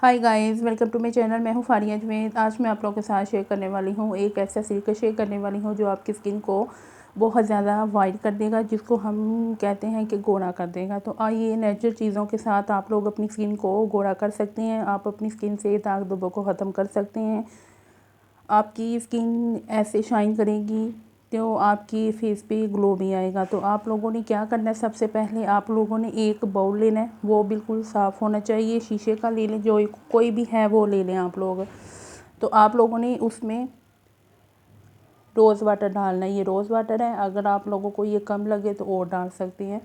Hi guys, welcome to my channel. मैं हूँ फारिया अजमेर। आज मैं आप लोगों के साथ शेयर करने वाली हूँ एक ऐसा सिल्क शेयर करने वाली हूँ जो आपकी स्किन को बहुत ज़्यादा वाइट कर देगा, जिसको हम कहते हैं कि गोरा कर देगा। तो आइए नेचुरल चीज़ों के साथ आप लोग अपनी स्किन को गोरा कर सकते हैं। आप अपनी स्किन से दाग धब्बों को ख़त्म कर सकते हैं। आपकी स्किन ऐसे शाइन करेगी तो आपकी फेस पे ग्लो भी आएगा। तो आप लोगों ने क्या करना है, सबसे पहले आप लोगों ने एक बाउल लेना है, वो बिल्कुल साफ़ होना चाहिए, शीशे का ले लें, जो कोई भी है वो ले लें आप लोग। तो आप लोगों ने उसमें रोज़ वाटर डालना है। ये रोज़ वाटर है, अगर आप लोगों को ये कम लगे तो और डाल सकते हैं।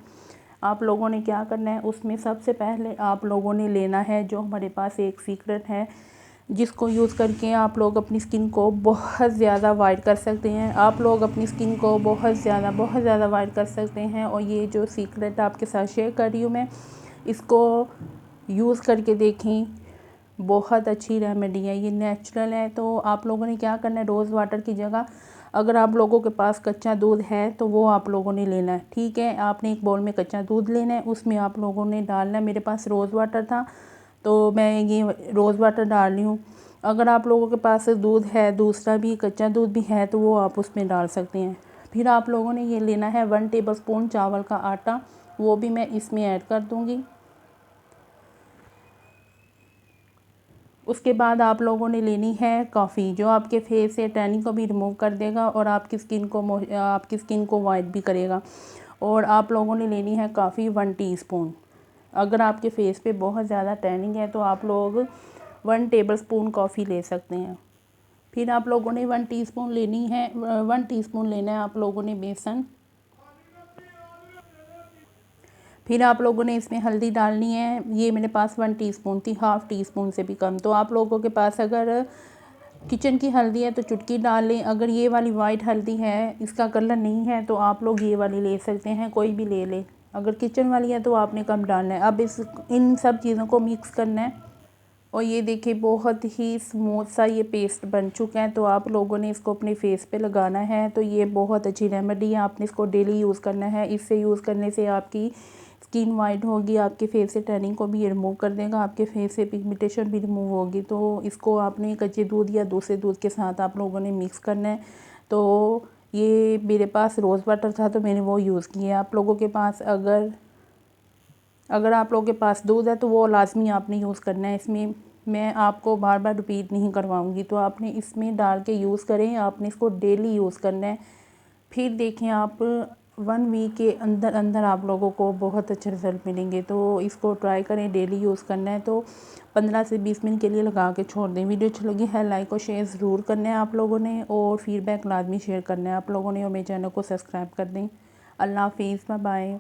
आप लोगों ने क्या करना है, उसमें सबसे पहले आप लोगों ने लेना है, जो हमारे पास एक सीक्रेट है जिसको यूज़ करके आप लोग अपनी स्किन को बहुत ज़्यादा वाइट कर सकते हैं। आप लोग अपनी स्किन को बहुत ज़्यादा वाइट कर सकते हैं। और ये जो सीक्रेट आपके साथ शेयर कर रही हूँ मैं, इसको यूज़ करके देखें, बहुत अच्छी रेमेडी है, ये नेचुरल है। तो आप लोगों ने क्या करना है, रोज़ वाटर की जगह अगर आप लोगों के पास कच्चा दूध है तो वो आप लोगों ने लेना है। ठीक है, आपने एक बाउल में कच्चा दूध लेना है, उसमें आप लोगों ने डालना है। मेरे पास रोज़ वाटर था तो मैं ये रोज़ वाटर डाल रही हूँ। अगर आप लोगों के पास दूध है, दूसरा भी कच्चा दूध भी है, तो वो आप उसमें डाल सकते हैं। फिर आप लोगों ने ये लेना है 1 टेबलस्पून चावल का आटा, वो भी मैं इसमें ऐड कर दूँगी। उसके बाद आप लोगों ने लेनी है कॉफ़ी, जो आपके फेस से टैनिंग को भी रिमूव कर देगा और आपकी स्किन को वाइट भी करेगा। और आप लोगों ने लेनी है कॉफ़ी 1 टीस्पून। अगर आपके फेस पे बहुत ज़्यादा टैनिंग है तो आप लोग 1 टेबलस्पून कॉफ़ी ले सकते हैं। फिर आप लोगों ने 1 टीस्पून लेनी है 1 टीस्पून लेना है आप लोगों ने बेसन। फिर आप लोगों ने इसमें हल्दी डालनी है, ये मेरे पास 1 टीस्पून थी, हाफ़ टी स्पून से भी कम। तो आप लोगों के पास अगर किचन की हल्दी है तो चुटकी डाल लें। अगर ये वाली वाइट हल्दी है, इसका कलर नहीं है, तो आप लोग ये वाली ले सकते हैं, कोई भी ले लें। अगर किचन वाली है तो आपने कम डालना है। अब इन सब चीज़ों को मिक्स करना है। और ये देखिए बहुत ही स्मूथ सा ये पेस्ट बन चुका है। तो आप लोगों ने इसको अपने फेस पे लगाना है। तो ये बहुत अच्छी रेमेडी है, आपने इसको डेली यूज़ करना है। इससे यूज़ करने से आपकी स्किन वाइट होगी, आपके फेस से टैनिंग को भी रिमूव कर देगा, आपके फेस से पिगमेंटेशन भी रिमूव होगी। तो इसको आपने कच्चे दूध या दूसरे दूध के साथ आप लोगों ने मिक्स करना है। तो ये मेरे पास रोज़ वाटर था तो मैंने वो यूज़ किया। आप लोगों के पास अगर आप लोगों के पास दूध है तो वो लाजमी आपने यूज़ करना है। इसमें मैं आपको बार बार रिपीट नहीं करवाऊँगी, तो आपने इसमें डाल के यूज़ करें, आपने इसको डेली यूज़ करना है। फिर देखें आप 1 वीक के अंदर अंदर आप लोगों को बहुत अच्छे रिज़ल्ट मिलेंगे। तो इसको ट्राई करें, डेली यूज़ करना है। तो 15 से 20 मिनट के लिए लगा के छोड़ दें। वीडियो अच्छी लगी है लाइक और शेयर ज़रूर करना है आप लोगों ने, और फीडबैक लाजमी शेयर करना है आप लोगों ने, और मेरे चैनल को सब्सक्राइब कर दें। अल्लाह हाफिज़, बाय बाय।